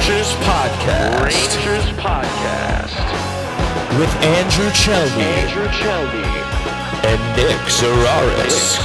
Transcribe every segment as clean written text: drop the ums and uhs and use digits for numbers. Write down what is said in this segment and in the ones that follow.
Rangers Podcast. With Andrew Chelby. And Nick Zararis.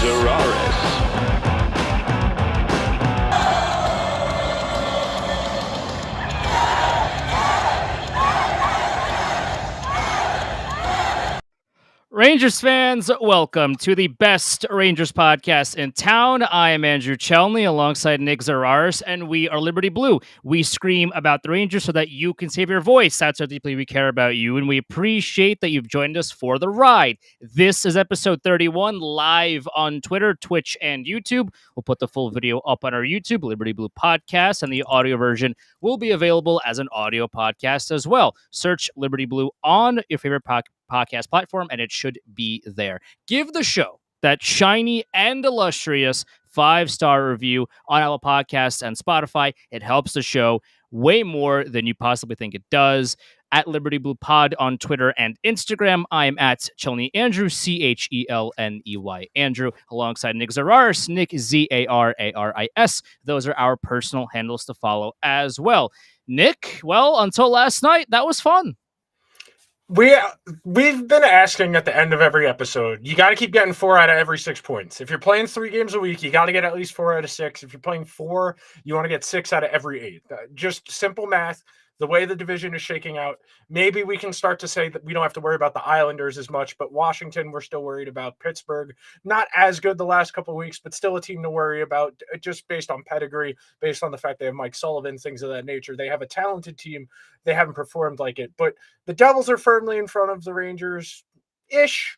Rangers fans, welcome to the best Rangers podcast in town. I am Andrew Chelney alongside Nick Zararis, and we are Liberty Blue. We scream about the Rangers so that you can save your voice. That's how deeply we care about you, and we appreciate that you've joined us for the ride. This is episode 31, live on Twitter, Twitch, and YouTube. We'll put the full video up on our YouTube, Liberty Blue Podcast, and the audio version will be available as an audio podcast as well. Search Liberty Blue on your favorite podcast platform, and it should be there. Give the show that shiny and illustrious 5-star review on Apple Podcasts and Spotify. It helps the show way more than you possibly think it does. At Liberty Blue Pod on Twitter and Instagram, I am at Chelney Andrew, CHELNEY Andrew, alongside Nick Zararis, Nick ZARARIS. Those are our personal handles to follow as well. Nick, well, until last night, that was fun. We've been asking at the end of every episode, you got to keep getting 4 out of every 6 points. If you're playing 3 games a week, you got to get at least 4 out of 6. If you're playing 4, you want to get 6 out of every 8. Just simple math. The way the division is shaking out, maybe we can start to say that we don't have to worry about the Islanders as much, but Washington, we're still worried about. Pittsburgh, not as good the last couple of weeks, but still a team to worry about just based on pedigree, based on the fact they have Mike Sullivan, things of that nature. They have a talented team. They haven't performed like it, but the Devils are firmly in front of the Rangers-ish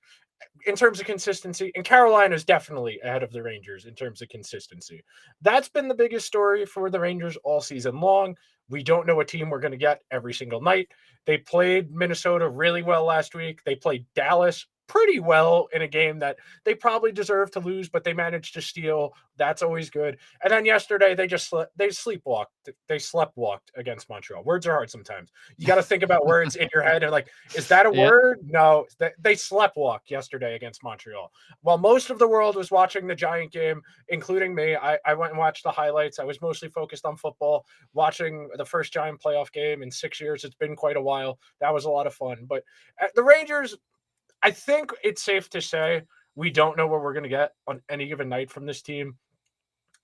in terms of consistency, and Carolina is definitely ahead of the Rangers in terms of consistency. That's been the biggest story for the Rangers all season long. We don't know what team we're going to get every single night. They played Minnesota really well last week. They played Dallas pretty well in a game that they probably deserved to lose, but they managed to steal. That's always good. And then yesterday, they sleepwalked. They sleptwalked against Montreal. Words are hard sometimes. You got to think about words in your head and like, is that a word? No, they sleptwalked yesterday against Montreal. While most of the world was watching the Giant game, including me, I went and watched the highlights. I was mostly focused on football, watching the first Giant playoff game in 6 years. It's been quite a while. That was a lot of fun. But the Rangers, I think it's safe to say we don't know what we're going to get on any given night from this team.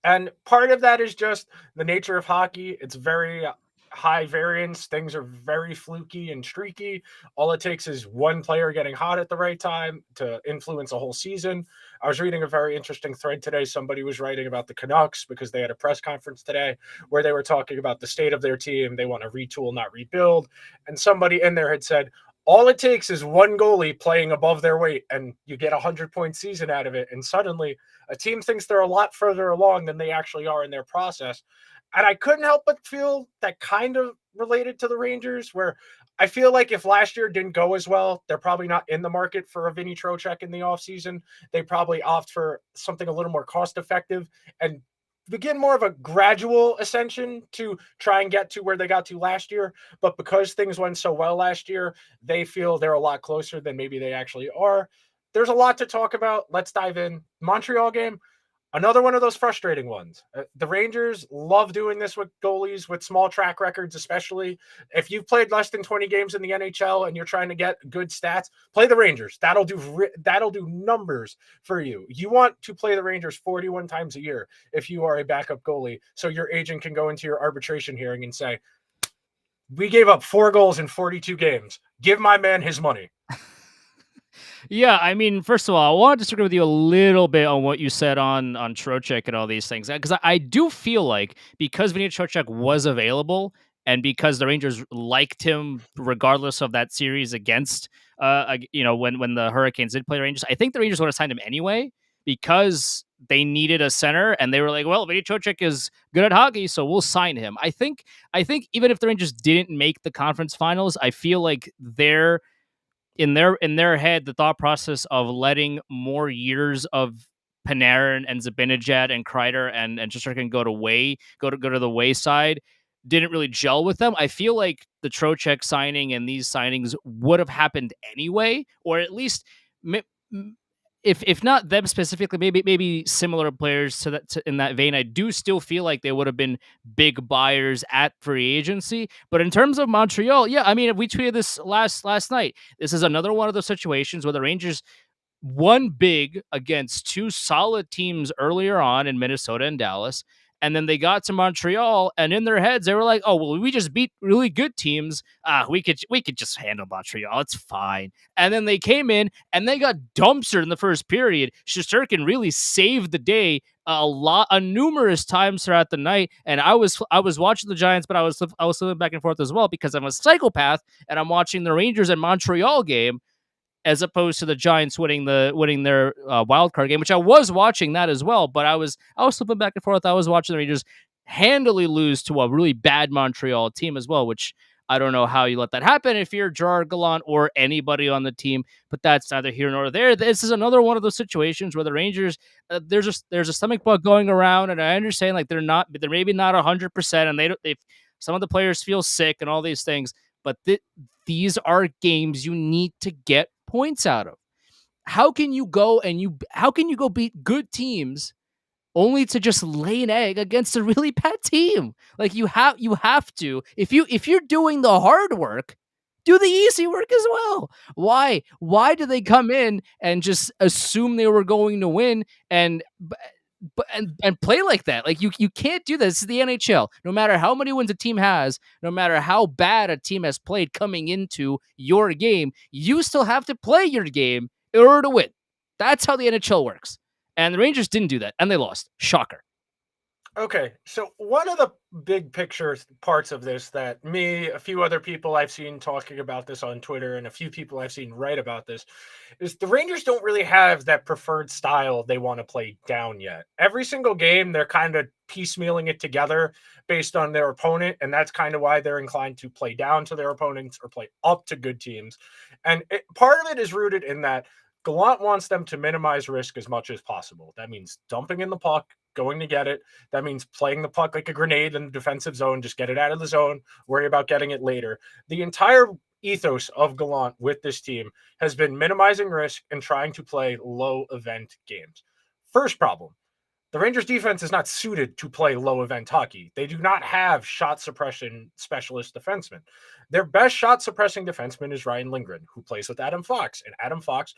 And part of that is just the nature of hockey. It's very high variance. Things are very fluky and streaky. All it takes is one player getting hot at the right time to influence a whole season. I was reading a very interesting thread today. Somebody was writing about the Canucks because they had a press conference today where they were talking about the state of their team. They want to retool, not rebuild. And somebody in there had said, all it takes is one goalie playing above their weight and you get 100-point season out of it. And suddenly a team thinks they're a lot further along than they actually are in their process. And I couldn't help but feel that kind of related to the Rangers, where I feel like if last year didn't go as well, they're probably not in the market for a Vinny Trocheck in the offseason. They probably opt for something a little more cost effective and begin more of a gradual ascension to try and get to where they got to last year. But because things went so well last year, they feel they're a lot closer than maybe they actually are. There's a lot to talk about. Let's dive in. Montreal game, another one of those frustrating ones. The Rangers love doing this with goalies with small track records, especially if you've played less than 20 games in the NHL and you're trying to get good stats. Play the Rangers. That'll do numbers for you. You want to play the Rangers 41 times a year if you are a backup goalie, so your agent can go into your arbitration hearing and say, "We gave up 4 goals in 42 games. Give my man his money." Yeah, I mean, first of all, I want to disagree with you a little bit on what you said on Trocheck and all these things, because I do feel like because Vinny Trocheck was available and because the Rangers liked him regardless of that series against, when the Hurricanes did play the Rangers, I think the Rangers would have signed him anyway because they needed a center and they were like, well, Vinny Trocheck is good at hockey, so we'll sign him. I think even if the Rangers didn't make the conference finals, I feel like they're in their head, the thought process of letting more years of Panarin and Zibanejad and Kreider and Shesterkin go to the wayside didn't really gel with them. I feel like the Trocheck signing and these signings would have happened anyway, or at least if not them specifically, maybe similar players to that in that vein, I do still feel like they would have been big buyers at free agency. But in terms of Montreal, yeah, I mean, we tweeted this last night. This is another one of those situations where the Rangers won big against two solid teams earlier on in Minnesota and Dallas. And then they got to Montreal, and in their heads, they were like, "Oh well, we just beat really good teams. We could just handle Montreal. It's fine." And then they came in and they got dumpstered in the first period. Shesterkin really saved the day numerous times throughout the night. And I was watching the Giants, but I was flipping back and forth as well because I'm a psychopath and I'm watching the Rangers and Montreal game as opposed to the Giants winning their wild card game, which I was watching that as well. But I was flipping back and forth. I was watching the Rangers handily lose to a really bad Montreal team as well, which I don't know how you let that happen if you're Gerard Gallant or anybody on the team. But that's neither here nor there. This is another one of those situations where the Rangers there's a stomach bug going around, and I understand like they're maybe not 100%, and they some of the players feel sick and all these things, but these are games you need to get points out of. How can you go beat good teams only to just lay an egg against a really bad team? Like you have to, if you're doing the hard work, do the easy work as well. Why do they come in and just assume they were going to win and play like that? Like you can't do this. This is the NHL. No matter how many wins a team has, no matter how bad a team has played coming into your game, you still have to play your game in order to win. That's how the NHL works. And the Rangers didn't do that, and they lost. Shocker. Okay, so one of the big picture parts of this that a few other people I've seen talking about this on Twitter, and a few people I've seen write about this, is the Rangers don't really have that preferred style they want to play down yet. Every single game, they're kind of piecemealing it together based on their opponent, and that's kind of why they're inclined to play down to their opponents or play up to good teams. And part of it is rooted in that Gallant wants them to minimize risk as much as possible. That means dumping in the puck, going to get it. That means playing the puck like a grenade in the defensive zone. Just get it out of the zone. Worry about getting it later. The entire ethos of Gallant with this team has been minimizing risk and trying to play low event games. First problem, the Rangers defense is not suited to play low event hockey. They do not have shot suppression specialist defensemen. Their best shot suppressing defenseman is Ryan Lindgren, who plays with Adam Fox. And Adam Fox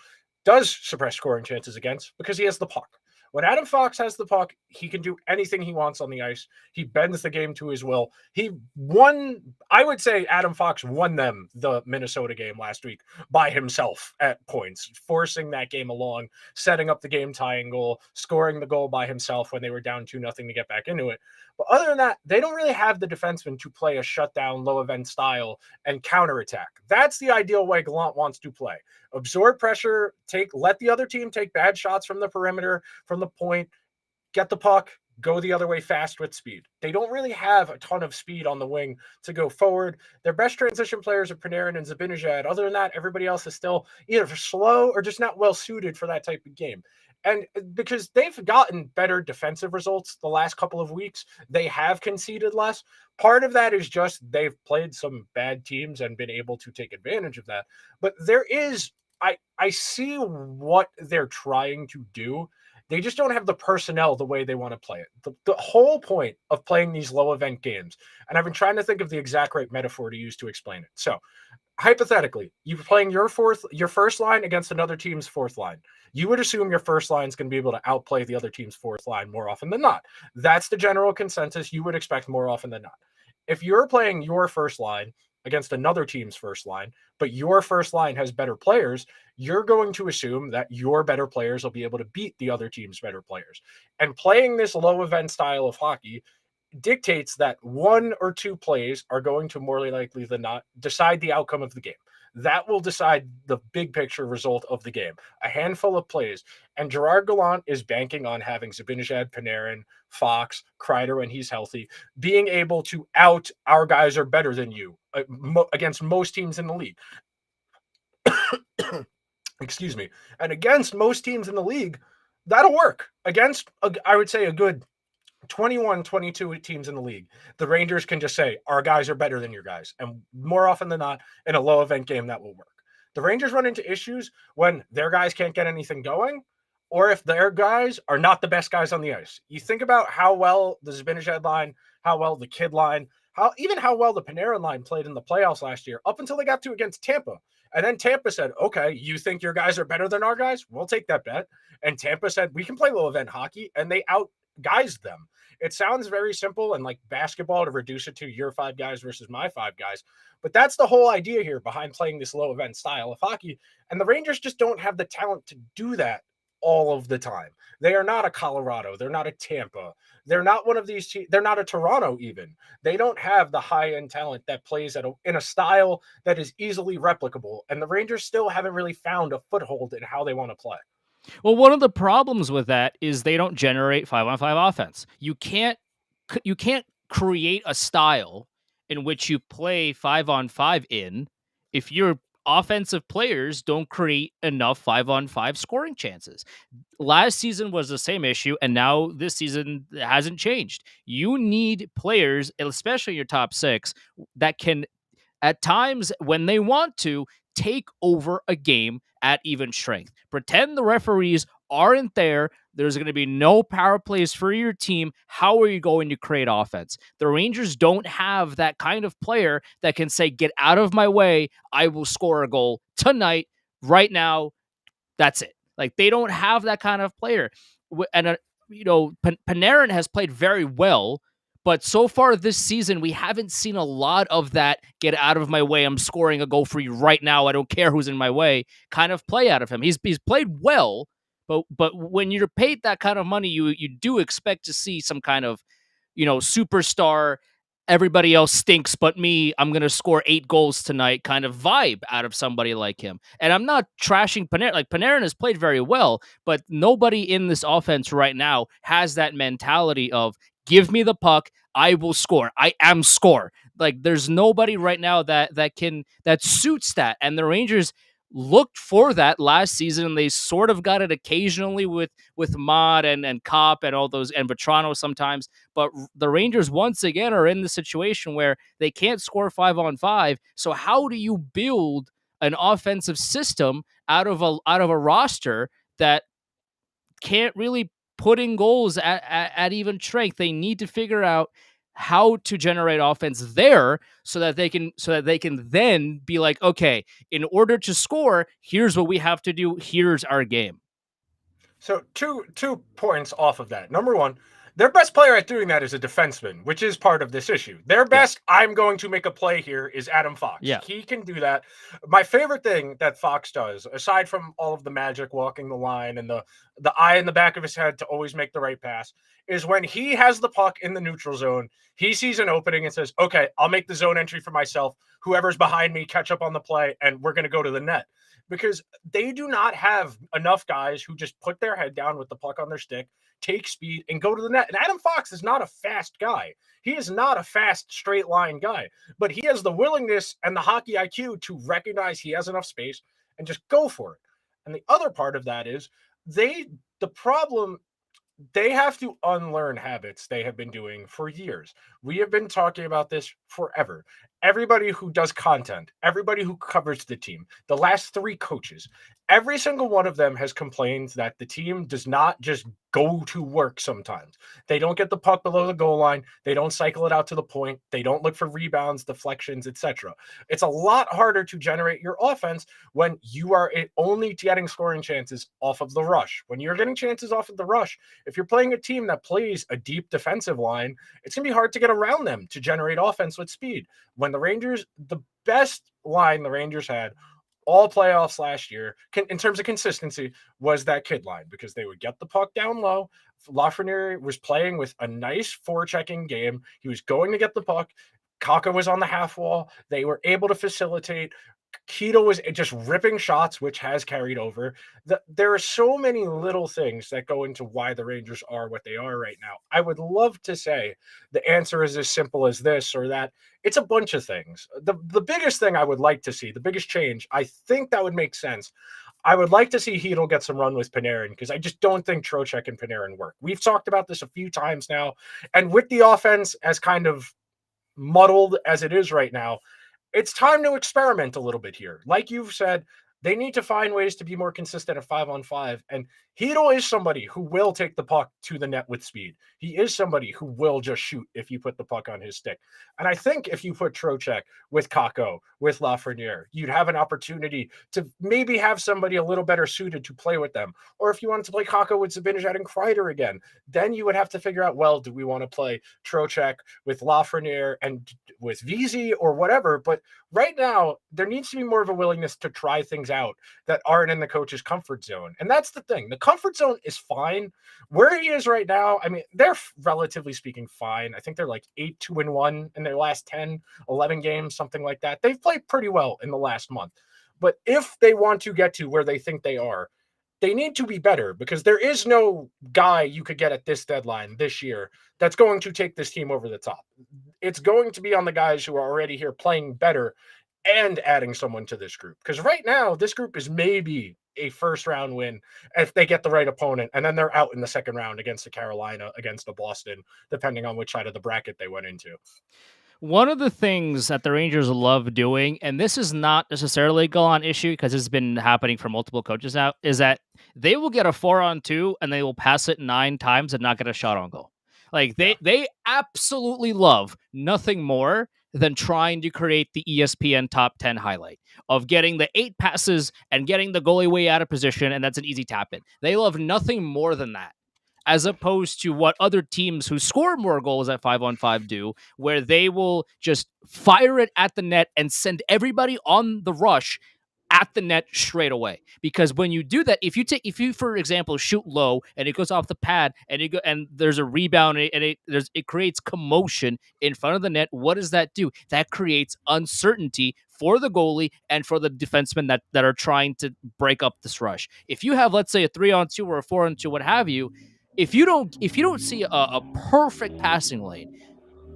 does suppress scoring chances against because he has the puck. When Adam Fox has the puck, he can do anything he wants on the ice. He bends the game to his will. I would say Adam Fox won them the Minnesota game last week by himself at points, forcing that game along, setting up the game tying goal, scoring the goal by himself when they were down 2-0 to get back into it. But other than that, they don't really have the defenseman to play a shutdown, low event style and counterattack. That's the ideal way Gallant wants to play. Absorb pressure, let the other team take bad shots from the perimeter, from the point, get the puck, go the other way fast with speed. They don't really have a ton of speed on the wing to go forward. Their best transition players are Panarin and Zibanejad. Other than that, everybody else is still either slow or just not well suited for that type of game. And because they've gotten better defensive results the last couple of weeks, they have conceded less. Part of that is just they've played some bad teams and been able to take advantage of that. But I see what they're trying to do. They just don't have the personnel the way they want to play it. The whole point of playing these low event games, and I've been trying to think of the exact right metaphor to use to explain it. So hypothetically, you're playing your first line against another team's fourth line. You would assume your first line is going to be able to outplay the other team's fourth line more often than not. That's the general consensus you would expect more often than not. If you're playing your first line against another team's first line, but your first line has better players, you're going to assume that your better players will be able to beat the other team's better players. And playing this low event style of hockey dictates that one or two plays are going to more likely than not decide the outcome of the game. That will decide the big picture result of the game. A handful of plays. And Gerard Gallant is banking on having Zibanejad, Panarin, Fox, Kreider when he's healthy, being able to our guys are better than you against most teams in the league. Excuse me. And against most teams in the league, that'll work. Against, I would say, a good 21, 22 teams in the league, the Rangers can just say, our guys are better than your guys. And more often than not, in a low event game, that will work. The Rangers run into issues when their guys can't get anything going. or if their guys are not the best guys on the ice. You think about how well the Zibanejad line, how well the Kid line, how well the Panarin line played in the playoffs last year, up until they got to against Tampa. And then Tampa said, okay, you think your guys are better than our guys? We'll take that bet. And Tampa said, we can play low event hockey, and they outguised them. It sounds very simple and like basketball to reduce it to your 5 guys versus my 5 guys. But that's the whole idea here behind playing this low event style of hockey. And the Rangers just don't have the talent to do that all of the time. They are not a Colorado. They're not a Tampa. They're not one of these. They're not a Toronto even. They don't have the high-end talent that plays in a style that is easily replicable. And the Rangers still haven't really found a foothold in how they want to play. Well, one of the problems with that is they don't generate 5-on-5 offense. You can't create a style in which you play 5-on-5 in if your offensive players don't create enough 5-on-5 scoring chances. Last season was the same issue, and now this season hasn't changed. You need players, especially your top 6, that can, at times when they want to, take over a game at even strength. Pretend the referees aren't there. There's going to be no power plays for your team. How are you going to create offense? The Rangers don't have that kind of player that can say, get out of my way. I will score a goal tonight, right now. That's it. Like, they don't have that kind of player. And, Panarin has played very well, but so far this season, we haven't seen a lot of that get out of my way. I'm scoring a goal for you right now. I don't care who's in my way kind of play out of him. He's played well, but when you're paid that kind of money, you do expect to see some kind of, superstar, everybody else stinks but me, I'm going to score 8 goals tonight kind of vibe out of somebody like him. And I'm not trashing Panarin. Like, Panarin has played very well, but nobody in this offense right now has that mentality of, give me the puck, I will score. I am score. Like, there's nobody right now that suits that. And the Rangers looked for that last season, and they sort of got it occasionally with Mott and Kopp and all those, and Vetrano sometimes. But the Rangers once again are in the situation where they can't score 5-on-5. So how do you build an offensive system out of a roster that can't really put in goals at even strength? They need to figure out how to generate offense there so that they can then be like, okay, in order to score, here's what we have to do. Here's our game. So two points off of that. Number one, their best player at doing that is a defenseman, which is part of this issue. Their best, I'm going to make a play here, is Adam Fox. Yeah. He can do that. My favorite thing that Fox does, aside from all of the magic, walking the line, and the eye in the back of his head to always make the right pass, is when he has the puck in the neutral zone, he sees an opening and says, okay, I'll make the zone entry for myself. Whoever's behind me, catch up on the play, and we're going to go to the net. Because they do not have enough guys who just put their head down with the puck on their stick, take speed, and go to the net. And Adam Fox is not a fast guy. He is not a fast, straight line guy. But he has the willingness and the hockey IQ to recognize he has enough space and just go for it. And the other part of that is they have to unlearn habits they have been doing for years. We have been talking about this forever. Everybody who does content, everybody who covers the team, the last 3 coaches, every single one of them has complained that the team does not just go to work sometimes. They don't get the puck below the goal line. They don't cycle it out to the point. They don't look for rebounds, deflections, etc. It's a lot harder to generate your offense when you are only getting scoring chances off of the rush. When you're getting chances off of the rush, if you're playing a team that plays a deep defensive line, it's going to be hard to get around them to generate offense with speed. When the Rangers, the best line the Rangers had all playoffs last year, in terms of consistency, was that Kid line, because they would get the puck down low. Lafreniere was playing with a nice forechecking game. He was going to get the puck. Kakko was on the half wall. They were able to facilitate. Keto was just ripping shots, which has carried over. There are so many little things that go into why the Rangers are what they are right now. I would love to say the answer is as simple as this or that. It's a bunch of things. The biggest thing I would like to see, the biggest change, I think that would make sense. I would like to see Hedl get some run with Panarin, because I just don't think Trocheck and Panarin work. We've talked about this a few times now, and with the offense as kind of muddled as it is right now, it's time to experiment a little bit here. Like you've said, they need to find ways to be more consistent at 5-on-5. And Chytil is somebody who will take the puck to the net with speed. He is somebody who will just shoot if you put the puck on his stick. And I think if you put Trocheck with Kakko, with Lafreniere, you'd have an opportunity to maybe have somebody a little better suited to play with them. Or if you wanted to play Kakko with Zibanejad and Kreider again, then you would have to figure out, well, do we want to play Trocheck with Lafreniere and with Vesey or whatever? But right now, there needs to be more of a willingness to try things out that aren't in the coach's comfort zone. And that's the thing. The comfort zone is fine. Where he is right now, I mean, they're relatively speaking fine. I think they're like 8-2-1 in their last 10, 11 games, something like that. They've played pretty well in the last month. But if they want to get to where they think they are, they need to be better, because there is no guy you could get at this deadline this year that's going to take this team over the top. It's going to be on the guys who are already here playing better and adding someone to this group. Because right now, this group is maybe a first round win if they get the right opponent, and then they're out in the second round against a Carolina, against a Boston, depending on which side of the bracket they went into. One of the things that the Rangers love doing, and this is not necessarily a Gallant issue because it's been happening for multiple coaches out, is that they will get a 4-on-2 and they will pass it 9 times and not get a shot on goal. Like they absolutely love nothing more than trying to create the ESPN top 10 highlight of getting the 8 passes and getting the goalie way out of position, and that's an easy tap in. They love nothing more than that, as opposed to what other teams who score more goals at 5-on-5 do, where they will just fire it at the net and send everybody on the rush at the net straight away. Because when you do that, if you for example shoot low and it goes off the pad and there's a rebound and it creates commotion in front of the net, what does that do? That creates uncertainty for the goalie and for the defensemen that are trying to break up this rush. If you have, let's say, a 3-on-2 or a 4-on-2, what have you, if you don't see a perfect passing lane,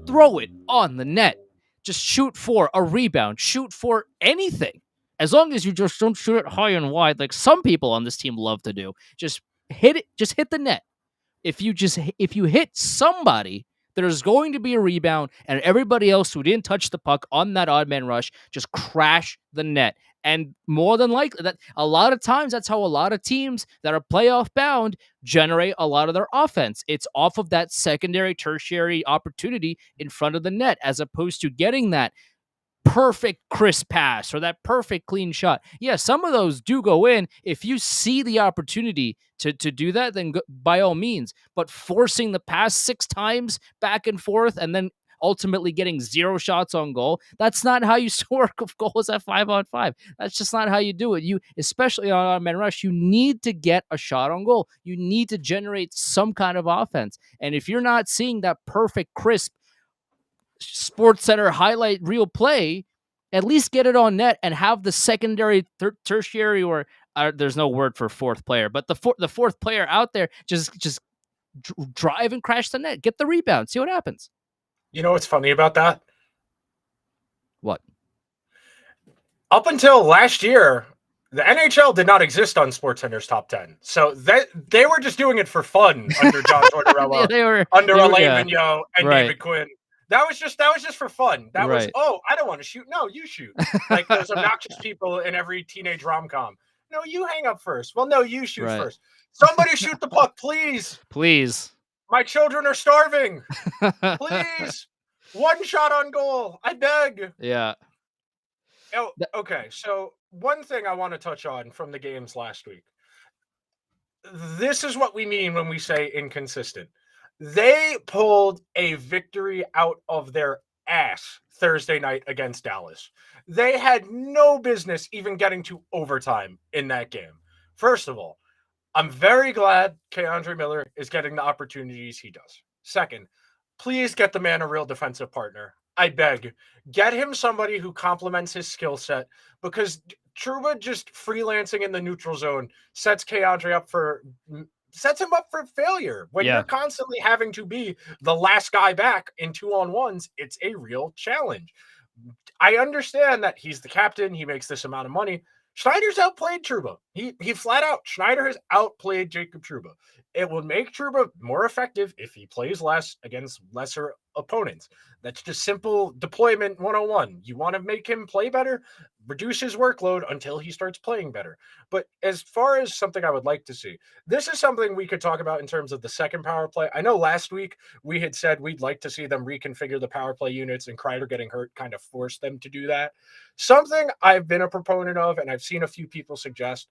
throw it on the net. Just shoot for a rebound. Shoot for anything. As long as you just don't shoot it high and wide, like some people on this team love to do. Just hit it. Just hit the net. If you hit somebody, there's going to be a rebound, and everybody else who didn't touch the puck on that odd man rush just crash the net. And more than likely, that a lot of times that's how a lot of teams that are playoff bound generate a lot of their offense. It's off of that secondary, tertiary opportunity in front of the net, as opposed to getting that perfect crisp pass or that perfect clean shot. Yeah, some of those do go in. If you see the opportunity to do that, then by all means. But forcing the pass 6 times back and forth and then ultimately getting 0 shots on goal, that's not how you score goals at 5-on-5. That's just not how you do it. You, especially on odd man rush, you need to get a shot on goal. You need to generate some kind of offense. And if you're not seeing that perfect, crisp Sports Center highlight reel play, at least get it on net and have the secondary, tertiary, or there's no word for fourth player, but the fourth player out there just drive and crash the net, get the rebound, see what happens. You know what's funny about that? What? Up until last year, the NHL did not exist on SportsCenter's top 10. So they were just doing it for fun under John Tortorella, under Alain Vigneault, and David Quinn. That was just for fun. That was, I don't want to shoot. No, you shoot. Like those obnoxious people in every teenage rom-com. No, you hang up first. Well, no, you shoot first. Somebody shoot the puck, please. Please. My children are starving. Please. 1 shot on goal. I beg. Yeah. Oh, okay. So one thing I want to touch on from the games last week. This is what we mean when we say inconsistent. They pulled a victory out of their ass Thursday night against Dallas. They had no business even getting to overtime in that game. First of all, I'm very glad K'Andre Miller is getting the opportunities he does. Second, please get the man a real defensive partner. I beg. Get him somebody who complements his skill set, because Trouba just freelancing in the neutral zone sets K'Andre up for failure. When you're constantly having to be the last guy back in 2-on-1s, it's a real challenge. I understand that he's the captain. He makes this amount of money. Schneider's outplayed Trouba. He flat out, Schneider has outplayed Jacob Trouba. It will make Trouba more effective if he plays less against lesser opponents. That's just simple deployment 101. You want to make him play better? reduce his workload until he starts playing better. But as far as something I would like to see, this is something we could talk about in terms of the second power play. I know last week we had said we'd like to see them reconfigure the power play units, and Kreider getting hurt kind of forced them to do that. Something I've been a proponent of, and I've seen a few people suggest,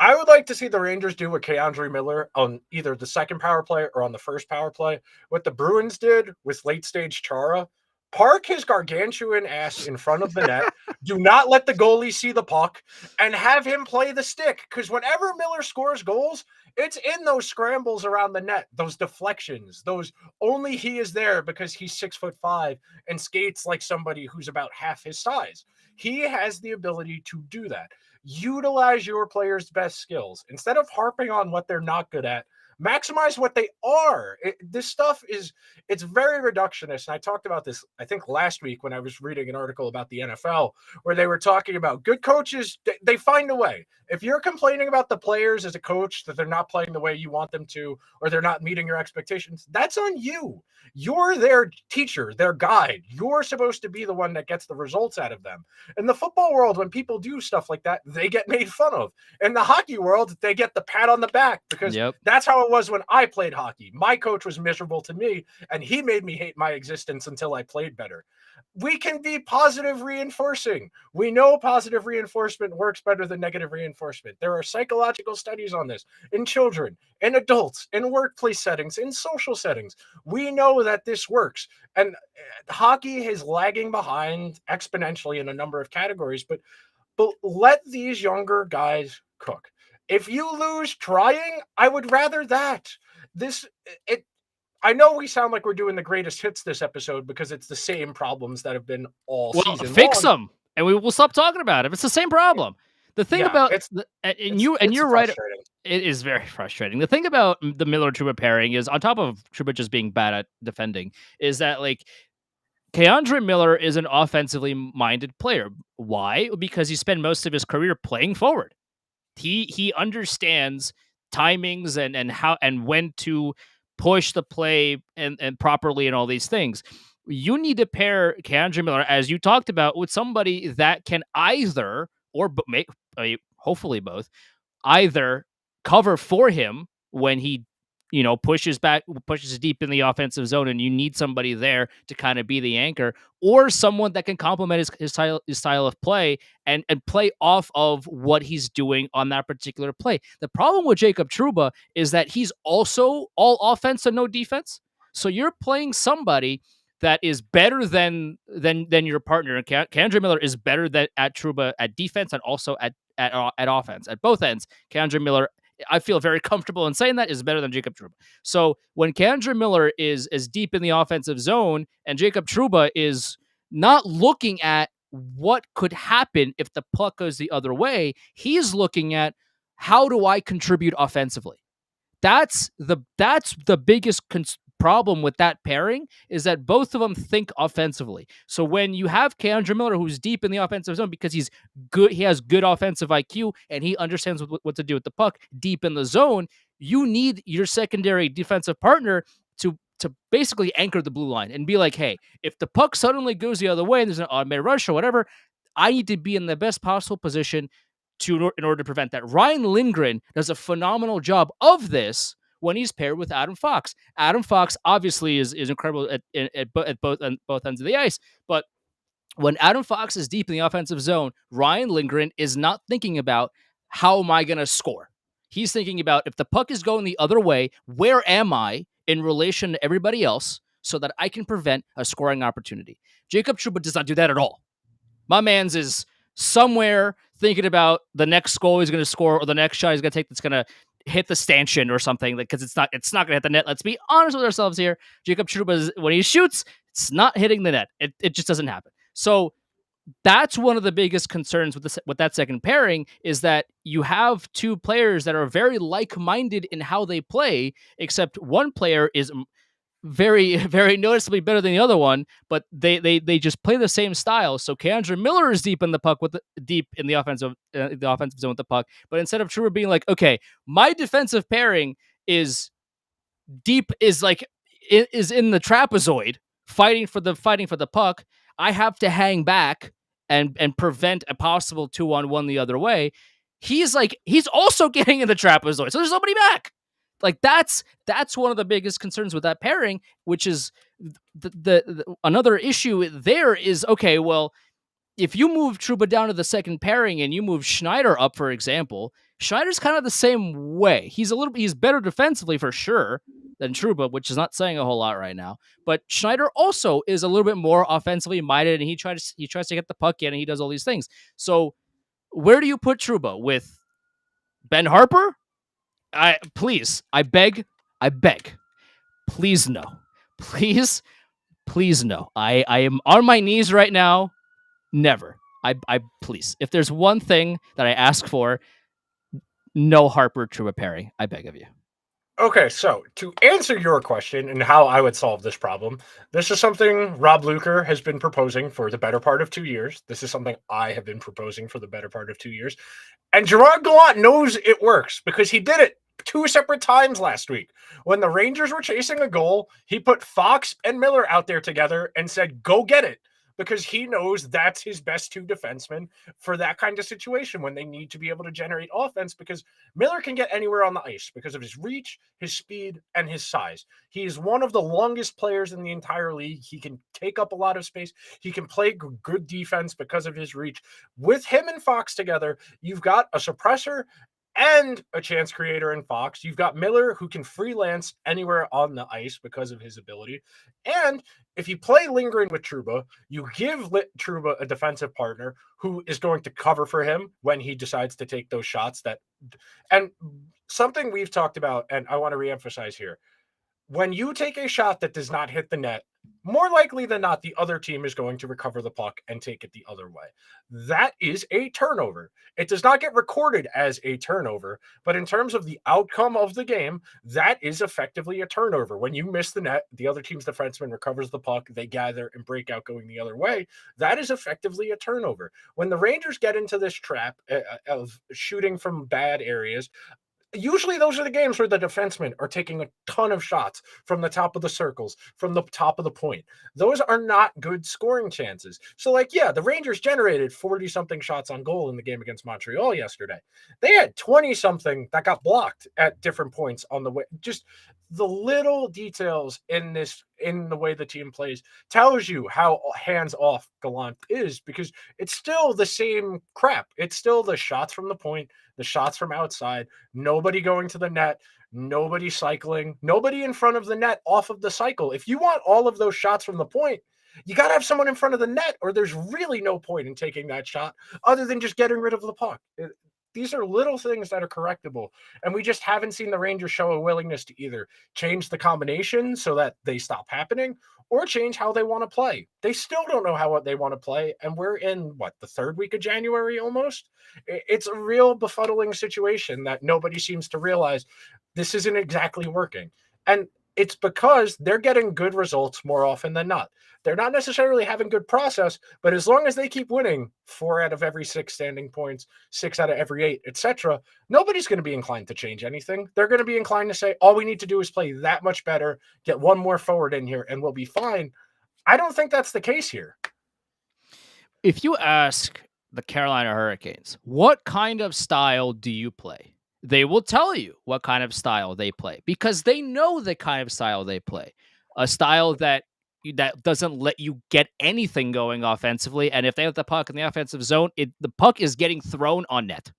I would like to see the Rangers do what K'Andre Miller on either the second power play or on the first power play. What the Bruins did with late stage Chara. Park his gargantuan ass in front of the net. Do not let the goalie see the puck and have him play the stick. Because whenever Miller scores goals, it's in those scrambles around the net, those deflections, those only he is there because he's 6'5" and skates like somebody who's about half his size. He has the ability to do that. Utilize your players' best skills. Instead of harping on what they're not good at, maximize what they are. This stuff it's very reductionist. And I talked about this, I think, last week when I was reading an article about the NFL where they were talking about good coaches. They find a way. If you're complaining about the players as a coach that they're not playing the way you want them to, or they're not meeting your expectations, that's on you. You're their teacher, their guide. You're supposed to be the one that gets the results out of them. In the football world, when people do stuff like that, they get made fun of. In the hockey world, they get the pat on the back because that's how it was when I played hockey. My coach was miserable to me, and he made me hate my existence until I played better. We can be positive reinforcing. We know positive reinforcement works better than negative reinforcement. There are psychological studies on this in children, in adults, in workplace settings, in social settings. We know that this works. And hockey is lagging behind exponentially in a number of categories, but let these younger guys cook. If you lose trying, I would rather that. I know we sound like we're doing the greatest hits this episode because it's the same problems that have been all season fix long. them, and we will stop talking about it. It's the same problem. The thing about you're right. It is very frustrating. The thing about the Miller Trouba pairing is, on top of Trouba just being bad at defending, is that like K'Andre Miller is an offensively minded player. Why? Because he spent most of his career playing forward. He understands timings and how and when to push the play and properly and all these things. You need to pair K'Andre Miller, as you talked about, with somebody that can either, or hopefully both, either cover for him when he pushes deep in the offensive zone, and you need somebody there to kind of be the anchor, or someone that can complement his style of play and play off of what he's doing on that particular play. The problem with Jacob Trouba is that he's also all offense and no defense. So you're playing somebody that is better than your partner. And K'Andre Miller is better at Trouba at defense and also at offense at both ends. K'Andre Miller, I feel very comfortable in saying that, is better than Jacob Trouba. So when K'Andre Miller is as deep in the offensive zone and Jacob Trouba is not looking at what could happen if the puck goes the other way, he's looking at, how do I contribute offensively? That's the biggest problem with that pairing, is that both of them think offensively. So when you have K'Andre Miller, who's deep in the offensive zone because he's good, he has good offensive IQ and he understands what to do with the puck deep in the zone, you need your secondary defensive partner to basically anchor the blue line and be like, hey, if the puck suddenly goes the other way and there's an automated rush or whatever, I need to be in the best possible position in order to prevent that. Ryan Lindgren does a phenomenal job of this when he's paired with Adam Fox. Adam Fox obviously is incredible at both ends of the ice, but when Adam Fox is deep in the offensive zone, Ryan Lindgren is not thinking about, how am I going to score? He's thinking about, if the puck is going the other way, where am I in relation to everybody else so that I can prevent a scoring opportunity? Jacob Trouba does not do that at all. My man's is somewhere thinking about the next goal he's going to score or the next shot he's going to take that's going to hit the stanchion or something, because it's not going to hit the net. Let's be honest with ourselves here. Jacob Trouba, when he shoots, it's not hitting the net. It just doesn't happen. So that's one of the biggest concerns with that second pairing, is that you have two players that are very like-minded in how they play, except one player is very, very noticeably better than the other one, but they just play the same style. So K'Andre Miller is deep in the puck deep in the offensive zone with the puck, but instead of Trouba being like, okay, my defensive pairing is deep, is in the trapezoid fighting for the puck, I have to hang back and prevent a possible 2-on-1 the other way, he's also getting in the trapezoid. So there's nobody back. Like that's one of the biggest concerns with that pairing, which is the another issue there is, okay, well, if you move Trouba down to the second pairing and you move Schneider up, for example, Schneider's kind of the same way. He's better defensively for sure than Trouba, which is not saying a whole lot right now. But Schneider also is a little bit more offensively minded, and he tries to get the puck in, and he does all these things. So where do you put Trouba? With Ben Harper? I beg, please no, please no. I am on my knees right now. Never. I please. If there's one thing that I ask for, no Harper Trouba pairing. I beg of you. Okay, so to answer your question and how I would solve this problem, this is something Rob Luker has been proposing for the better part of 2 years. This is something I have been proposing for the better part of 2 years. And Gerard Gallant knows it works because he did it 2 separate times last week. When the Rangers were chasing a goal, he put Fox and Miller out there together and said, go get it. Because he knows that's his best 2 defensemen for that kind of situation when they need to be able to generate offense, because Miller can get anywhere on the ice because of his reach, his speed, and his size. He is one of the longest players in the entire league. He can take up a lot of space. He can play good defense because of his reach. With him and Fox together, you've got a suppressor and a chance creator in Fox. You've got Miller, who can freelance anywhere on the ice because of his ability. And if you play Lindgren with Trouba, you give Trouba a defensive partner who is going to cover for him when he decides to take those shots. And something we've talked about, and I want to reemphasize here, when you take a shot that does not hit the net, more likely than not, the other team is going to recover the puck and take it the other way. That is a turnover. It does not get recorded as a turnover, but in terms of the outcome of the game, that is effectively a turnover. When you miss the net, the other team's defenseman recovers the puck, they gather and break out going the other way. That is effectively a turnover. When the Rangers get into this trap of shooting from bad areas, usually those are the games where the defensemen are taking a ton of shots from the top of the circles, from the top of the point. Those are not good scoring chances. So, the Rangers generated 40-something shots on goal in the game against Montreal yesterday. They had 20-something that got blocked at different points on the way. Just the little details in the way the team plays tells you how hands-off Gallant is, because it's still the same crap. It's still the shots from the point, the shots from outside, nobody going to the net, nobody cycling, nobody in front of the net off of the cycle. If you want all of those shots from the point, you got to have someone in front of the net, or there's really no point in taking that shot other than just getting rid of the puck. These are little things that are correctable, and we just haven't seen the Rangers show a willingness to either change the combination so that they stop happening or change how they want to play. They still don't know how they want to play, and we're in, the 3rd week of January almost? It's a real befuddling situation that nobody seems to realize this isn't exactly working. And it's because they're getting good results more often than not. They're not necessarily having good process, but as long as they keep winning 4 out of every 6 standing points, 6 out of every 8, etc., nobody's going to be inclined to change anything. They're going to be inclined to say, all we need to do is play that much better, get one more forward in here, and we'll be fine. I don't think that's the case here. If you ask the Carolina Hurricanes, what kind of style do you play? They will tell you what kind of style they play, because they know the kind of style they play. A style that doesn't let you get anything going offensively, and if they have the puck in the offensive zone, the puck is getting thrown on net.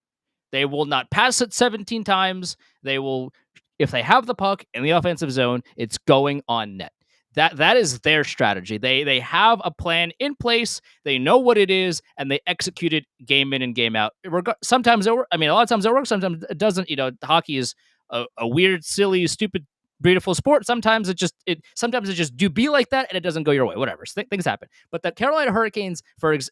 They will not pass it 17 times. They will, if they have the puck in the offensive zone, it's going on net. That is their strategy. They have a plan in place. They know what it is, and they execute it game in and game out. Sometimes it works. I mean, a lot of times it works. Sometimes it doesn't. Hockey is a weird, silly, stupid, beautiful sport. Sometimes it just do be like that, and it doesn't go your way. Whatever, things happen. But the Carolina Hurricanes,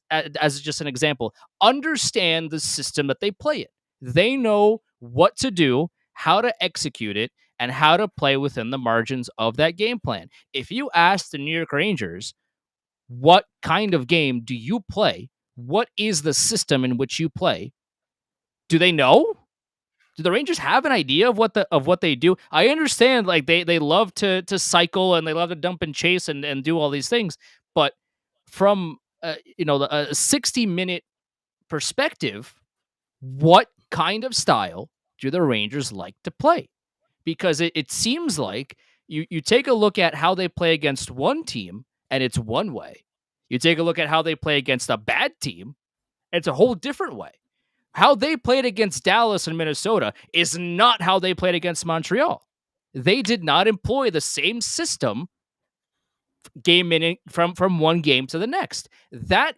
as just an example, understand the system that they play in. They know what to do, how to execute it, and how to play within the margins of that game plan. If you ask the New York Rangers, what kind of game do you play? What is the system in which you play? Do they know? Do the Rangers have an idea of what they do? I understand, they love to cycle, and they love to dump and chase and do all these things, but from a 60-minute perspective, what kind of style do the Rangers like to play? Because it seems like you take a look at how they play against one team and it's one way. You take a look at how they play against a bad team, it's a whole different way. How they played against Dallas and Minnesota is not how they played against Montreal. They did not employ the same system game in from one game to the next. That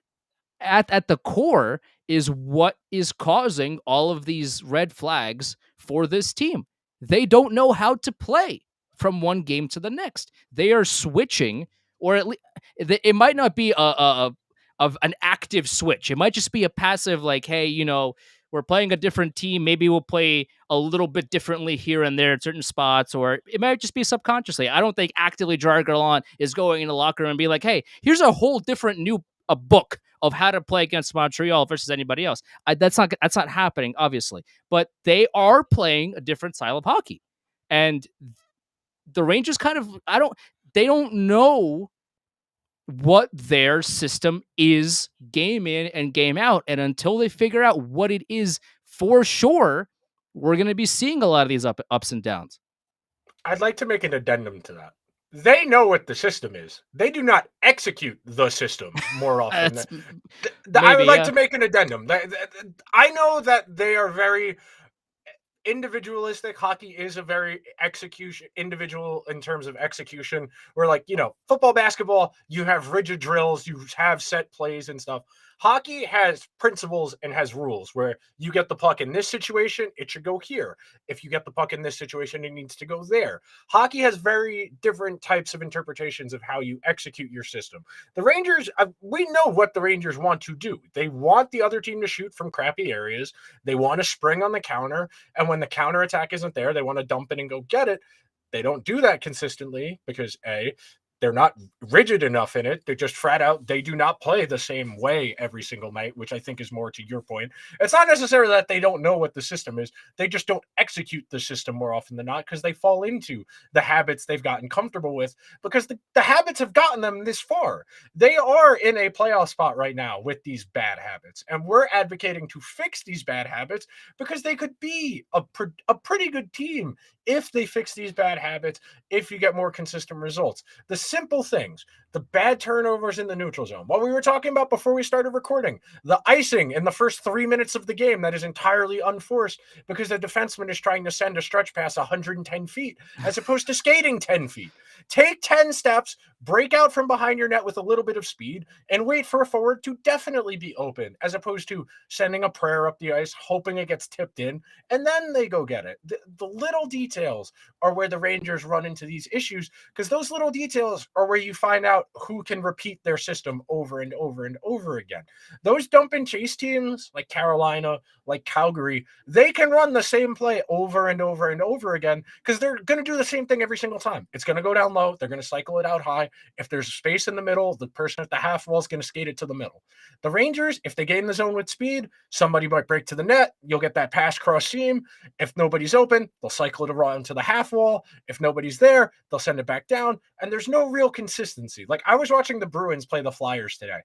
at the core is what is causing all of these red flags for this team. They don't know how to play from one game to the next. They are switching, or at least it might not be of an active switch. It might just be a passive, like, hey, we're playing a different team. Maybe we'll play a little bit differently here and there at certain spots, or it might just be subconsciously. I don't think actively Gerard Gallant is going in the locker room and be like, hey, here's a whole different new a book of how to play against Montreal versus anybody else. That's not happening, obviously. But they are playing a different style of hockey, and the Rangers they don't know what their system is game in and game out, and until they figure out what it is for sure, we're going to be seeing a lot of these ups and downs. I'd like to make an addendum to that. They know what the system is. They do not execute the system more often. I would like to make an addendum. I know that they are very individualistic. Hockey is a very individual in terms of execution. Where, like, football, basketball, you have rigid drills, you have set plays and stuff. Hockey has principles and has rules where you get the puck in this situation, it should go here. If you get the puck in this situation, it needs to go there. Hockey has very different types of interpretations of how you execute your system. The Rangers, we know what the Rangers want to do. They want the other team to shoot from crappy areas. They want to spring on the counter. And when the counter attack isn't there, they want to dump it and go get it. They don't do that consistently because they're not rigid enough in it. They just flat out, they do not play the same way every single night, which I think is more to your point. It's not necessarily that they don't know what the system is. They just don't execute the system more often than not because they fall into the habits they've gotten comfortable with because the habits have gotten them this far. They are in a playoff spot right now with these bad habits, and we're advocating to fix these bad habits because they could be a pretty good team if they fix these bad habits, if you get more consistent results. The simple things, the bad turnovers in the neutral zone. What we were talking about before we started recording, the icing in the first 3 minutes of the game that is entirely unforced because the defenseman is trying to send a stretch pass 110 feet as opposed to skating 10 feet. Take 10 steps, break out from behind your net with a little bit of speed, and wait for a forward to definitely be open, as opposed to sending a prayer up the ice, hoping it gets tipped in, and then they go get it. The little details are where the Rangers run into these issues, because those little details are where you find out who can repeat their system over and over and over again. Those dump and chase teams like Carolina, like Calgary, they can run the same play over and over and over again because they're going to do the same thing every single time. It's going to go down low. They're going to cycle it out high. If there's a space in the middle, the person at the half wall is going to skate it to the middle. The Rangers, if they get in the zone with speed, somebody might break to the net. You'll get that pass cross seam. If nobody's open, they'll cycle it around to the half wall. If nobody's there, they'll send it back down. And there's no real consistency. Like, I was watching the Bruins play the Flyers today.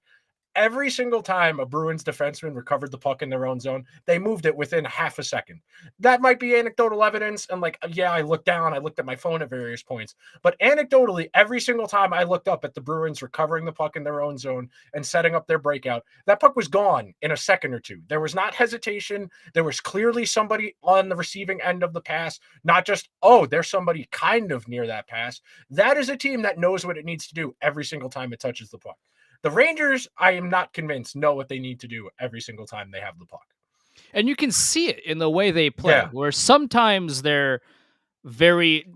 Every single time a Bruins defenseman recovered the puck in their own zone, they moved it within half a second. That might be anecdotal evidence. And I looked down, I looked at my phone at various points. But anecdotally, every single time I looked up at the Bruins recovering the puck in their own zone and setting up their breakout, that puck was gone in a second or two. There was not hesitation. There was clearly somebody on the receiving end of the pass, not just, there's somebody kind of near that pass. That is a team that knows what it needs to do every single time it touches the puck. The Rangers, I am not convinced, know what they need to do every single time they have the puck. And you can see it in the way they play, where sometimes they're very,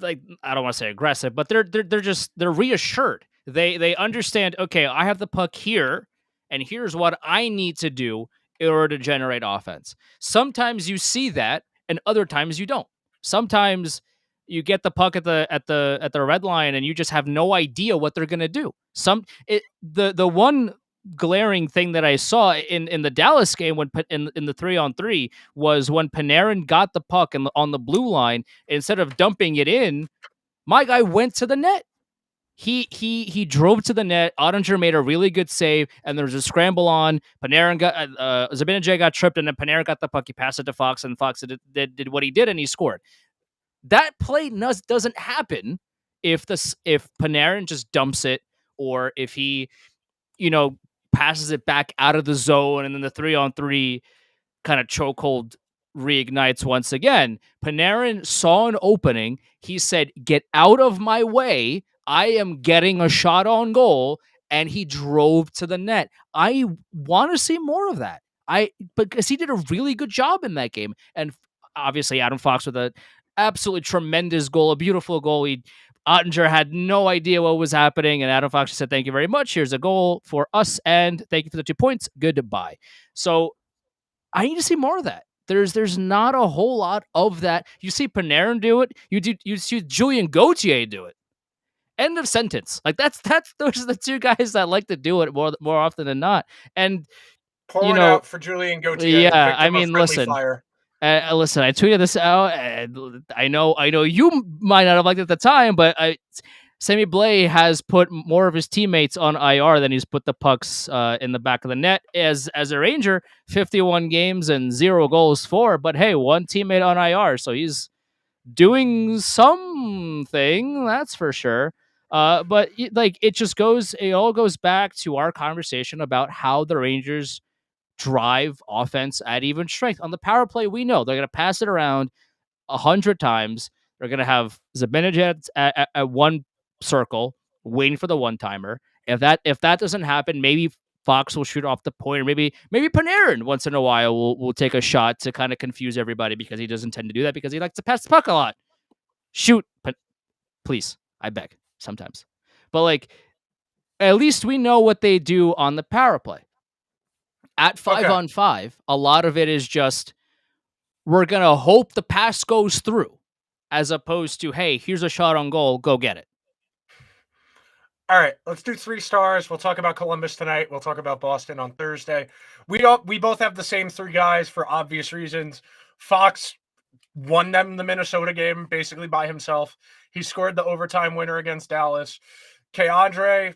I don't want to say aggressive, but they're reassured. They understand, okay, I have the puck here, and here's what I need to do in order to generate offense. Sometimes you see that, and other times you don't. Sometimes you get the puck at the red line, and you just have no idea what they're going to do. The one glaring thing that I saw in the Dallas game when in the 3-on-3 was when Panarin got the puck on the blue line, instead of dumping it in, my guy went to the net. he drove to the net. Ottinger made a really good save, and there was a scramble on. Panarin got Zibanejad got tripped, and then Panarin got the puck. He passed it to Fox, and Fox did what he did, and he scored. That play doesn't happen if Panarin just dumps it, or if he passes it back out of the zone, and then the 3-on-3 kind of chokehold reignites once again. Panarin saw an opening. He said, "Get out of my way. I am getting a shot on goal." And he drove to the net. I want to see more of that. Because he did a really good job in that game. And obviously Adam Fox with an absolutely tremendous goal, a beautiful goal. Ottinger had no idea what was happening, and Adam Fox said, "Thank you very much. Here's a goal for us, and thank you for the 2 points. Goodbye." So I need to see more of that. There's not a whole lot of that. You see Panarin do it. You see Julien Gauthier do it. End of sentence. Like that's those are the two guys that like to do it more often than not. And Pour it out for Julien Gauthier. Yeah, I mean, listen. Fire. Listen, I tweeted this out, and I know you might not have liked it at the time, but Sammy Blais has put more of his teammates on IR than he's put the pucks in the back of the net. As a Ranger, 51 games and 0 goals for, but hey, one teammate on IR, so he's doing something, that's for sure. But it all goes back to our conversation about how the Rangers drive offense at even strength. On the power play, we know they're going to pass it around 100 times. They're going to have Zibanejad at one circle, waiting for the one-timer. If that doesn't happen, maybe Fox will shoot off the point, or maybe Panarin once in a while will take a shot to kind of confuse everybody, because he doesn't tend to do that, because he likes to pass the puck a lot. Shoot, please, I beg, sometimes. But at least we know what they do on the power play. At 5-on-5, a lot of it is just, we're going to hope the pass goes through, as opposed to, hey, here's a shot on goal, go get it. All right, let's do 3 stars. We'll talk about Columbus tonight. We'll talk about Boston on Thursday. We both have the same 3 guys for obvious reasons. Fox won them the Minnesota game basically by himself. He scored the overtime winner against Dallas. K'Andre,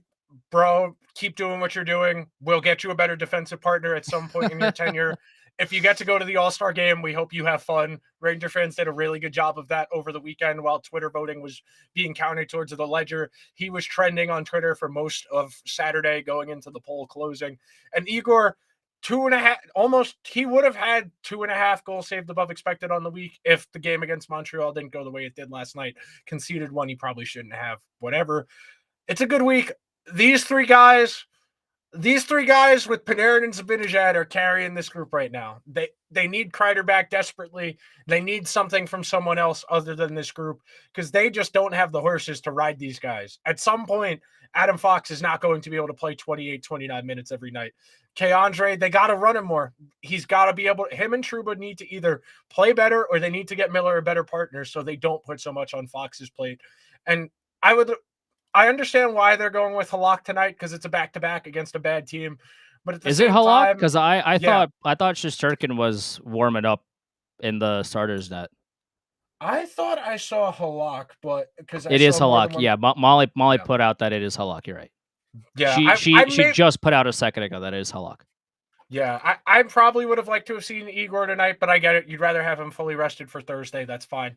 bro, keep doing what you're doing. We'll get you a better defensive partner at some point in your tenure. If you get to go to the All-Star game, we hope you have fun. Ranger fans did a really good job of that over the weekend while Twitter voting was being counted towards the ledger. He was trending on Twitter for most of Saturday going into the poll closing. And Igor, 2.5, he would have had 2.5 goals saved above expected on the week if the game against Montreal didn't go the way it did last night. Conceded one he probably shouldn't have. Whatever. It's a good week. These three guys with Panarin and Zibanejad are carrying this group right now. They need Kreider back desperately. They need something from someone else other than this group, because they just don't have the horses to ride these guys. At some point, Adam Fox is not going to be able to play 28, 29 minutes every night. K'Andre, they got to run him more. He's got to be able – him and Trouba need to either play better, or they need to get Miller a better partner so they don't put so much on Fox's plate. And I understand why they're going with Halak tonight, because it's a back-to-back against a bad team. But at the same Halak? Because I thought Shesterkin was warming up in the starters net. I thought I saw Halak, but because it is Halak. Yeah, Molly put out that it is Halak. You're right. Yeah, she just put out a second ago that it is Halak. Yeah, I probably would have liked to have seen Igor tonight, but I get it. You'd rather have him fully rested for Thursday. That's fine.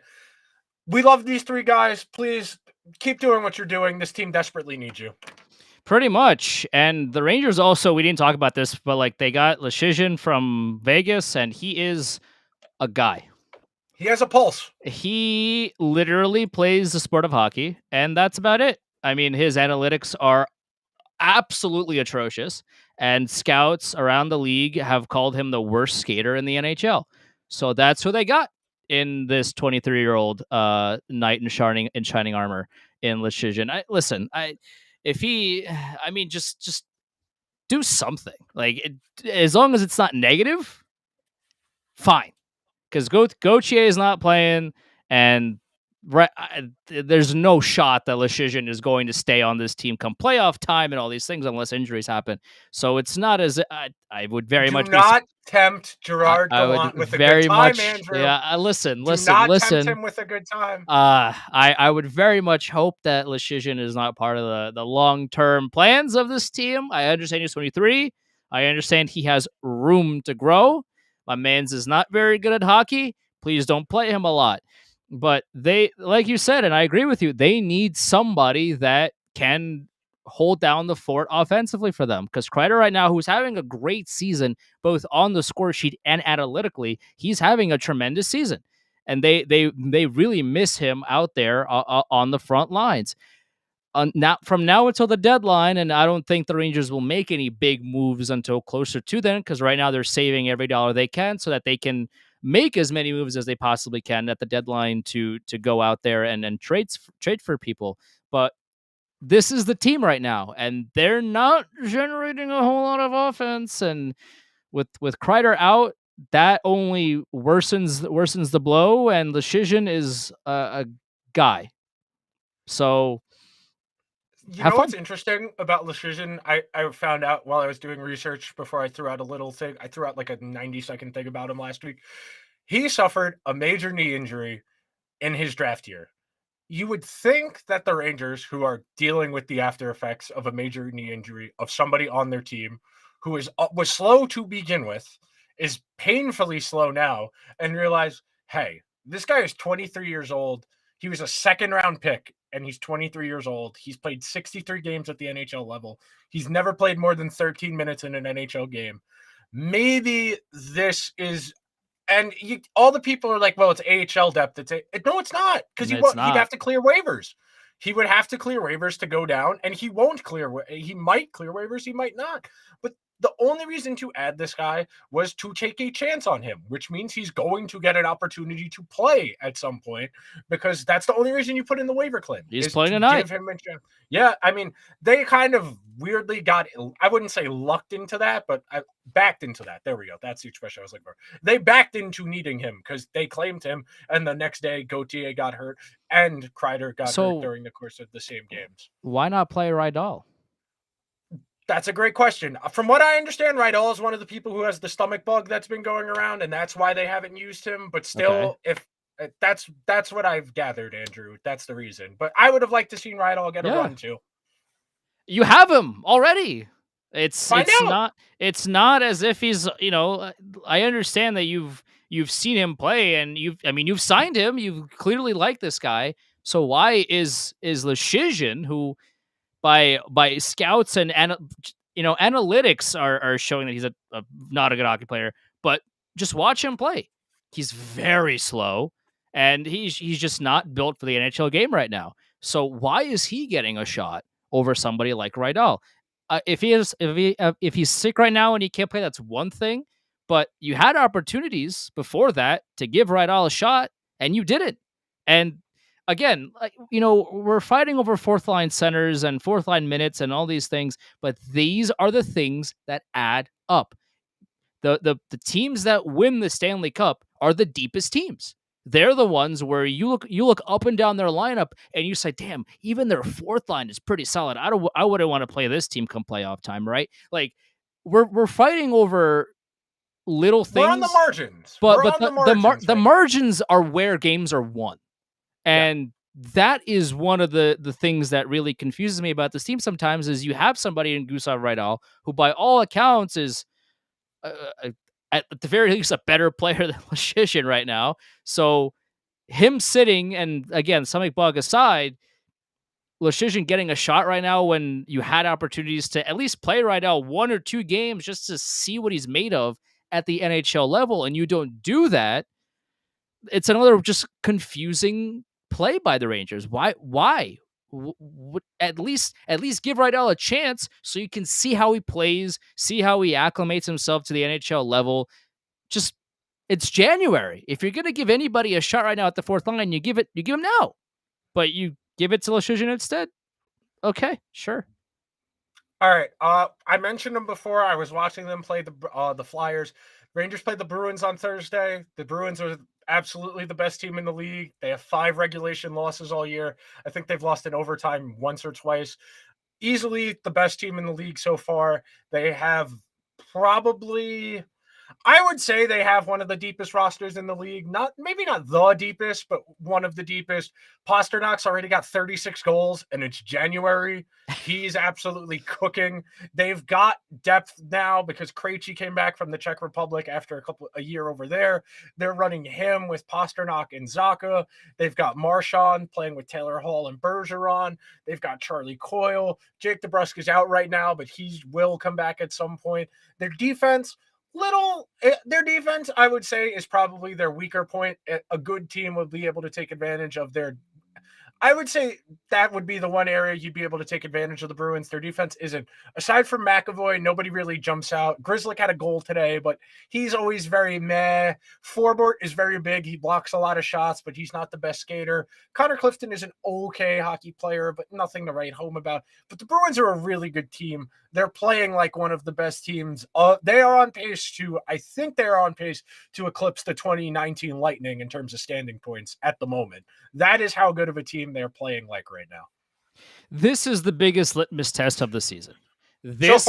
We love these 3 guys. Please keep doing what you're doing. This team desperately needs you. Pretty much. And the Rangers also, we didn't talk about this, but they got Leschyshyn from Vegas, and he is a guy. He has a pulse. He literally plays the sport of hockey, and that's about it. I mean, his analytics are absolutely atrocious, and scouts around the league have called him the worst skater in the NHL. So that's who they got in this 23-year-old knight in shining armor in Leschyshyn. Just do something. As long as it's not negative, fine. Because Gauthier is not playing, and right, there's no shot that Leschyshyn is going to stay on this team come playoff time and all these things unless injuries happen. So it's not as I would very Do much be. not tempt Gerard I would Gallant with a good very time, much, Andrew. yeah. Listen. Do not tempt him with a good time. I would very much hope that Leschyshyn is not part of the long term plans of this team. I understand he's 23. I understand he has room to grow. My man's is not very good at hockey. Please don't play him a lot. But they, like you said, and I agree with you, they need somebody that can hold down the fort offensively for them. Because Kreider right now, who's having a great season, both on the score sheet and analytically, he's having a tremendous season. And they really miss him out there on the front lines. From now until the deadline, and I don't think the Rangers will make any big moves until closer to then, because right now they're saving every dollar they can so that they can make as many moves as they possibly can at the deadline to go out there and trade for people. But this is the team right now, and they're not generating a whole lot of offense. And with Kreider out, that only worsens the blow. And Leschyshyn is a guy, so. You know what's interesting about Leschyshyn? I found out while I was doing research before I threw out a little thing. I threw out like a 90-second thing about him last week. He suffered a major knee injury in his draft year. You would think that the Rangers, who are dealing with the after effects of a major knee injury of somebody on their team who was slow to begin with, is painfully slow now, and realize, hey, this guy is 23 years old. He was a second-round pick, and he's 23 years old. He's played 63 games at the NHL level. He's never played more than 13 minutes in an NHL game. Maybe this is... And all the people are like, well, it's AHL depth. No, it's not, because he'd have to clear waivers. He would have to clear waivers to go down, and he won't clear. He might clear waivers. He might not. But the only reason to add this guy was to take a chance on him, which means he's going to get an opportunity to play at some point, because that's the only reason you put in the waiver claim. He's playing tonight. Give him a chance. Yeah, I mean, they kind of weirdly got, I wouldn't say lucked into that, but I backed into that. There we go. That's the expression I was looking for. They backed into needing him because they claimed him, and the next day Gauthier got hurt and Kreider got hurt during the course of the same games. Why not play Rydal? That's a great question. From what I understand, Rydal is one of the people who has the stomach bug that's been going around, and that's why they haven't used him. But still, if that's what I've gathered, Andrew, that's the reason. But I would have liked to see Rydal get a run too. You have him already. It's not as if he's, I understand that you've seen him play, and you've signed him. You clearly like this guy. So why is Leschyshyn, who by scouts and analytics are showing that he's a not a good hockey player, but just watch him play. He's very slow, and he's just not built for the NHL game right now. So why is he getting a shot over somebody like Rydal? If he's sick right now and he can't play, that's one thing. But you had opportunities before that to give Rydal a shot, and you didn't. And again, we're fighting over fourth line centers and fourth line minutes and all these things, but these are the things that add up. The teams that win the Stanley Cup are the deepest teams. They're the ones where you look up and down their lineup and you say, damn, even their fourth line is pretty solid. I wouldn't want to play this team come playoff time, right? Like we're fighting over little things. We're on the margins. But the margins are where games are won. And that is one of the things that really confuses me about this team sometimes is you have somebody in Gustav Rydal who by all accounts is at the very least a better player than Leschyshyn right now. So him sitting, and again, stomach bug aside, Leschyshyn getting a shot right now when you had opportunities to at least play Rydal 1 or 2 games just to see what he's made of at the NHL level, and you don't do that, it's another just confusing play by the Rangers. Why? At least give Rydal a chance so you can see how he plays, see how he acclimates himself to the NHL level. Just, it's January. If you're going to give anybody a shot right now at the fourth line, you give him now. But you give it to Leschyshyn instead? Okay, sure. All right. I mentioned them before. I was watching them play the Flyers. Rangers played the Bruins on Thursday. The Bruins are absolutely the best team in the league. They have 5 regulation losses all year. I think they've lost in overtime once or twice. Easily the best team in the league so far. They have probably I would say they have one of the deepest rosters in the league. Maybe not the deepest, but one of the deepest. Pasternak's already got 36 goals, and it's January. He's absolutely cooking. They've got depth now because Krejci came back from the Czech Republic after a year over there. They're running him with Pasternak and Zacha. They've got Marchand playing with Taylor Hall and Bergeron. They've got Charlie Coyle. Jake DeBrusk is out right now, but he will come back at some point. Their defense their defense, I would say, is probably their weaker point. A good team would be able to take advantage of their I would say that would be the one area you'd be able to take advantage of the Bruins. Their defense isn't. Aside from McAvoy, nobody really jumps out. Grzelcyk had a goal today, but he's always very meh. Forbort is very big. He blocks a lot of shots, but he's not the best skater. Connor Clifton is an okay hockey player, but nothing to write home about. But the Bruins are a really good team. They're playing like one of the best teams. They are on pace to, I think they're on pace to eclipse the 2019 Lightning in terms of standing points at the moment. That is how good of a team they're playing like right now. This is the biggest litmus test of the season. This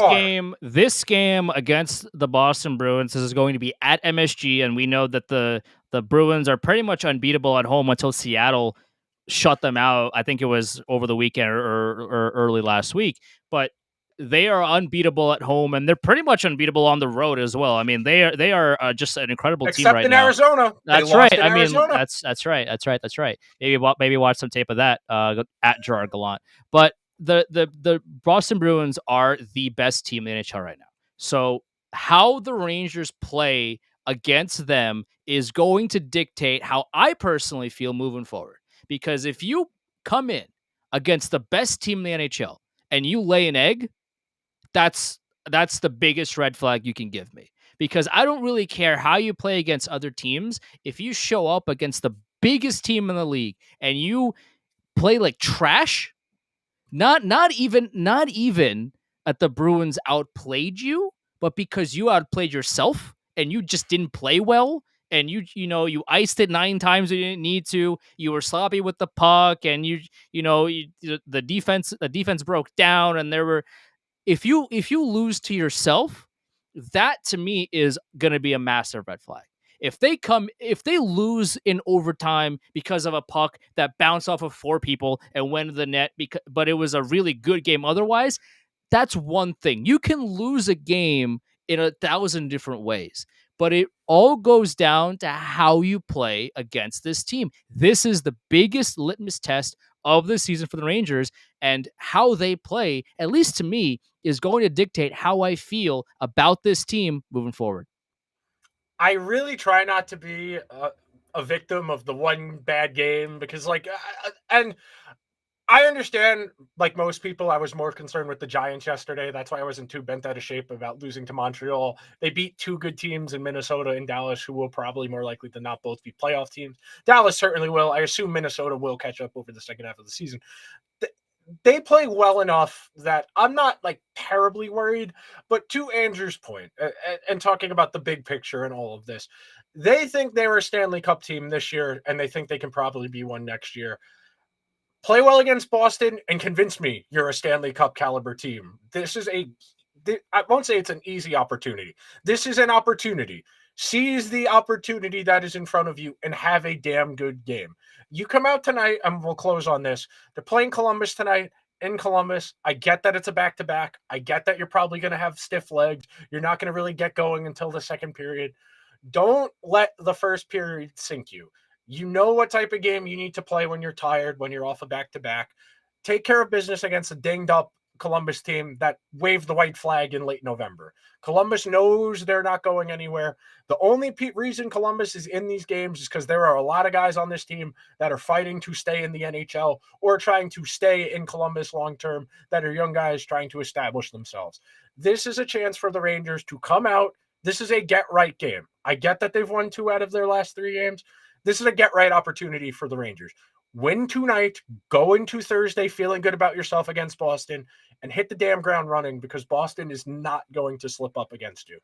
game against the Boston Bruins, this is going to be at MSG, and we know that the Bruins are pretty much unbeatable at home until Seattle shut them out. I think it was over the weekend or early last week, but they are unbeatable at home, and they're pretty much unbeatable on the road as well. I mean, they are just an incredible team right now. Except in Arizona. That's right. I mean, that's right. Maybe watch some tape of that at Gerard Gallant. But the Boston Bruins are the best team in the NHL right now. So how the Rangers play against them is going to dictate how I personally feel moving forward. Because if you come in against the best team in the NHL and you lay an egg, that's the biggest red flag you can give me, because I don't really care how you play against other teams. If you show up against the biggest team in the league and you play like trash, not even that the Bruins outplayed you, but because you outplayed yourself and you just didn't play well, and you iced it 9 times you didn't need to. You were sloppy with the puck, and the defense broke down, and there were. If you lose to yourself, that to me is going to be a massive red flag. If they lose in overtime because of a puck that bounced off of 4 people and went to the net, but it was a really good game otherwise, that's one thing. You can lose a game in 1,000 different ways, but it all goes down to how you play against this team. This is the biggest litmus test of the season for the Rangers, and how they play, at least to me, is going to dictate how I feel about this team moving forward. I really try not to be a victim of the one bad game, because and I understand, like most people, I was more concerned with the Giants yesterday. That's why I wasn't too bent out of shape about losing to Montreal. They beat 2 good teams in Minnesota and Dallas, who will probably more likely than not both be playoff teams. Dallas certainly will. I assume Minnesota will catch up over the second half of the season. They play well enough that I'm not like terribly worried. But to Andrew's point, and talking about the big picture and all of this, they think they were a Stanley Cup team this year, and they think they can probably be one next year. Play well against Boston and convince me you're a Stanley Cup caliber team. I won't say it's an easy opportunity. This is an opportunity. Seize the opportunity that is in front of you and have a damn good game. You come out tonight, and we'll close on this. They're playing Columbus tonight in Columbus. I get that it's a back-to-back. I get that you're probably going to have stiff legs. You're not going to really get going until the second period. Don't let the first period sink you. You know what type of game you need to play when you're tired, when you're off a back-to-back. Take care of business against a dinged-up Columbus team that waved the white flag in late November. Columbus knows they're not going anywhere. The only reason Columbus is in these games is because there are a lot of guys on this team that are fighting to stay in the NHL or trying to stay in Columbus long-term, that are young guys trying to establish themselves. This is a chance for the Rangers to come out. This is a get-right game. I get that they've won 2 out of their last 3 games. This is a get-right opportunity for the Rangers. Win tonight, go into Thursday feeling good about yourself against Boston, and hit the damn ground running because Boston is not going to slip up against you.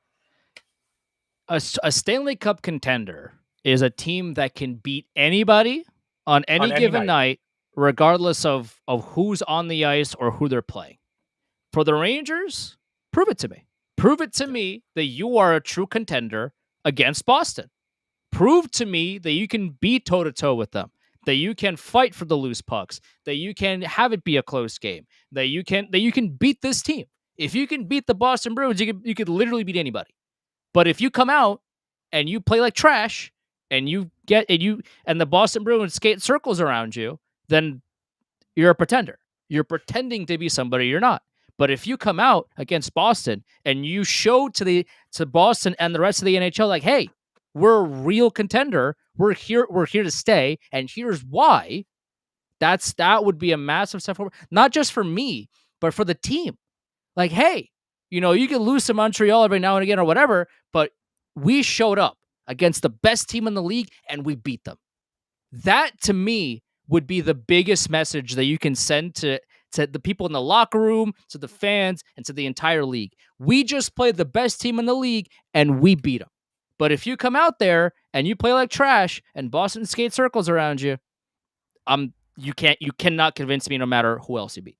A Stanley Cup contender is a team that can beat anybody on any given night, regardless of who's on the ice or who they're playing. For the Rangers, prove it to me. Prove it to me that you are a true contender against Boston. Prove to me that you can be toe-to-toe with them, that you can fight for the loose pucks, that you can have it be a close game, that you can beat this team. If you can beat the Boston Bruins, you could literally beat anybody. But if you come out and you play like trash and the Boston Bruins skate circles around you, then you're a pretender. You're pretending to be somebody you're not. But if you come out against Boston and you show to Boston and the rest of the NHL, like, hey, we're a real contender. We're here to stay, and here's why. That would be a massive step forward, not just for me, but for the team. Like, hey, you can lose to Montreal every now and again or whatever, but we showed up against the best team in the league and we beat them. That, to me, would be the biggest message that you can send to the people in the locker room, to the fans, and to the entire league. We just played the best team in the league and we beat them. But if you come out there and you play like trash and Boston skate circles around you, you cannot convince me no matter who else you beat.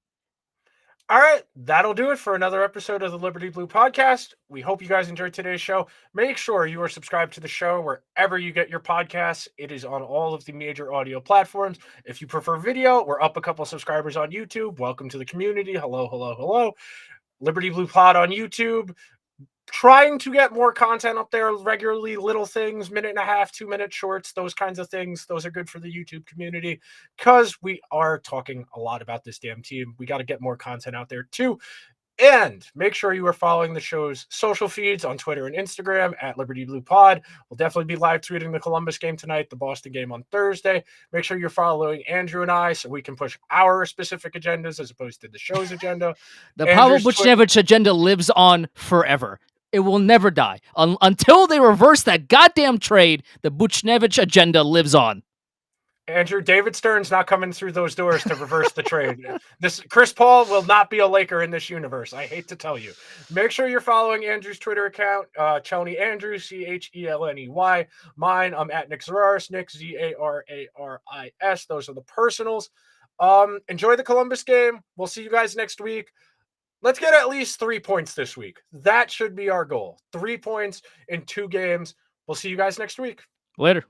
All right, that'll do it for another episode of the Liberty Blue podcast. We hope you guys enjoyed today's show. Make sure you are subscribed to the show wherever you get your podcasts. It is on all of the major audio platforms. If you prefer video, we're up a couple subscribers on YouTube. Welcome to the community. Hello, hello, hello. Liberty Blue Pod on YouTube. Trying to get more content up there regularly, little things, 1.5 minute, 2 minute shorts, those kinds of things. Those are good for the YouTube community because we are talking a lot about this damn team. We got to get more content out there too. And make sure you are following the show's social feeds on Twitter and Instagram at Liberty Blue Pod. We'll definitely be live tweeting the Columbus game tonight, the Boston game on Thursday. Make sure you're following Andrew and I so we can push our specific agendas as opposed to the show's agenda. The Pavel Buchnevich agenda lives on forever. It will never die. Until they reverse that goddamn trade, the Buchnevich agenda lives on. Andrew, David Stern's not coming through those doors to reverse the trade. Chris Paul will not be a Laker in this universe. I hate to tell you. Make sure you're following Andrew's Twitter account, Chelney Andrews, CHELNEY. Mine, I'm at Nick Zararis, Nick ZARARIS. Those are the personals. Enjoy the Columbus game. We'll see you guys next week. Let's get at least 3 points this week. That should be our goal. 3 points in 2 games. We'll see you guys next week. Later.